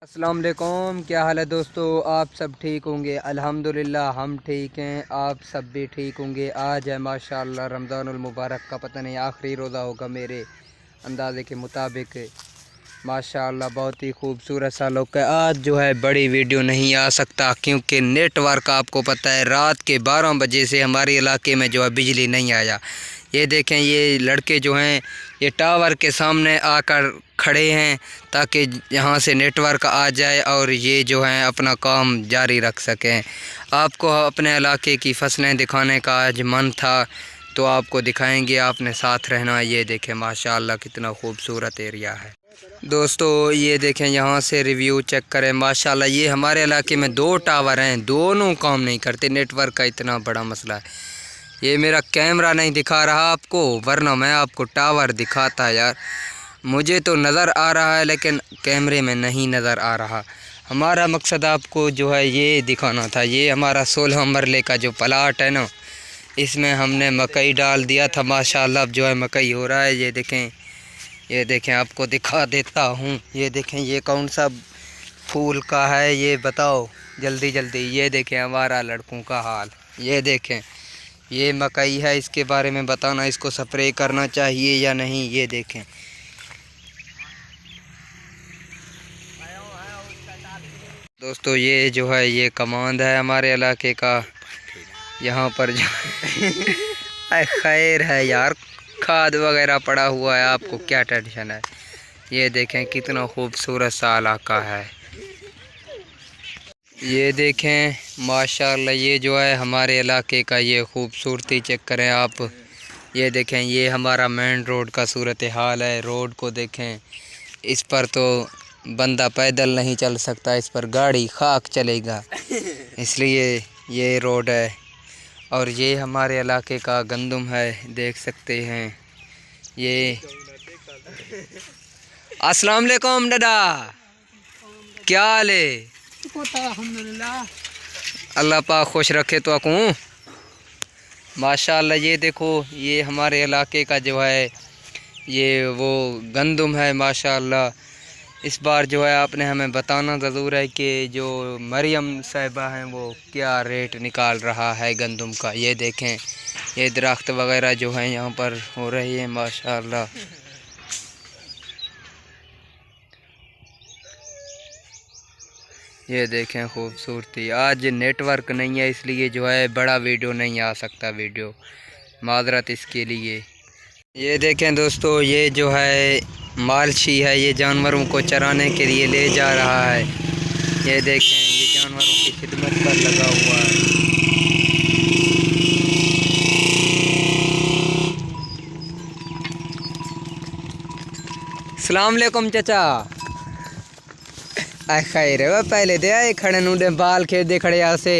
अस्सलाम वालेकुम। क्या हाल है दोस्तों, आप सब ठीक होंगे? अल्हम्दुलिल्लाह हम ठीक हैं, आप सब भी ठीक होंगे। आज है माशाअल्लाह रमज़ानुल मुबारक का पता नहीं आखिरी रोज़ा होगा मेरे अंदाज़े के मुताबिक। माशाअल्लाह बहुत ही खूबसूरत सा लुक है। आज जो है बड़ी वीडियो नहीं आ सकता क्योंकि नेटवर्क आपको पता है रात के 12 बजे से हमारे इलाके में जो है बिजली नहीं आया। ये देखें, ये लड़के जो हैं ये टावर के सामने आकर खड़े हैं ताकि यहाँ से नेटवर्क आ जाए और ये जो हैं अपना काम जारी रख सकें। आपको अपने इलाके की फसलें दिखाने का आज मन था तो आपको दिखाएंगे, आपने साथ रहना। ये देखें माशाअल्लाह कितना खूबसूरत एरिया है दोस्तों। ये देखें, यहाँ से रिव्यू चेक करें माशाअल्लाह। ये हमारे इलाके में 2 टावर हैं, दोनों काम नहीं करते। नेटवर्क का इतना बड़ा मसला है। ये मेरा कैमरा नहीं दिखा रहा आपको, वरना मैं आपको टावर दिखाता यार। मुझे तो नज़र आ रहा है लेकिन कैमरे में नहीं नज़र आ रहा। हमारा मकसद आपको जो है ये दिखाना था। ये हमारा 16 मरले का जो प्लाट है ना, इसमें हमने मकई डाल दिया था माशाअल्लाह। अब जो है मकई हो रहा है। ये देखें आपको दिखा देता हूँ। ये देखें ये कौन सा फूल का है ये बताओ जल्दी जल्दी। ये देखें हमारा लड़कों का हाल। ये देखें ये मकई है, इसके बारे में बताना, इसको स्प्रे करना चाहिए या नहीं। ये देखें दोस्तों, ये जो है ये कमांड है हमारे इलाके का। यहाँ पर जो खैर है यार, खाद वगैरह पड़ा हुआ है, आपको क्या टेंशन है। ये देखें कितना खूबसूरत सा इलाका है। ये देखें माशाअल्लाह, ये जो है हमारे इलाके का ये खूबसूरती चेक करें आप। ये देखें ये हमारा मेन रोड का सूरत हाल है। रोड को देखें, इस पर तो बंदा पैदल नहीं चल सकता, इस पर गाड़ी खाक चलेगा, इसलिए ये रोड है। और ये हमारे इलाके का गंदम है, देख सकते हैं। ये अस्सलाम वालेकुम दादा, क्या हाल है? अल्लाह पाक खुश रखे तो आपको माशाअल्लाह। ये देखो ये हमारे इलाके का जो है ये वो गंदम है माशाअल्लाह। इस बार जो है आपने हमें बताना ज़रूर है कि जो मरियम साहिबा हैं वो क्या रेट निकाल रहा है गंदम का। ये देखें ये दरख्त वगैरह जो हैं यहाँ पर हो रही है माशाअल्लाह। ये देखें खूबसूरती। आज नेटवर्क नहीं है इसलिए जो है बड़ा वीडियो नहीं आ सकता, वीडियो माजरत इसके लिए। ये देखें दोस्तों, ये जो है मालशी है, ये जानवरों को चराने के लिए ले जा रहा है। ये देखें ये जानवरों की खिदमत पर लगा हुआ है। अस्सलाम वालेकुम चाचा। खैर है पहले दे आए खड़े नूडे बाल खेत दे खड़े से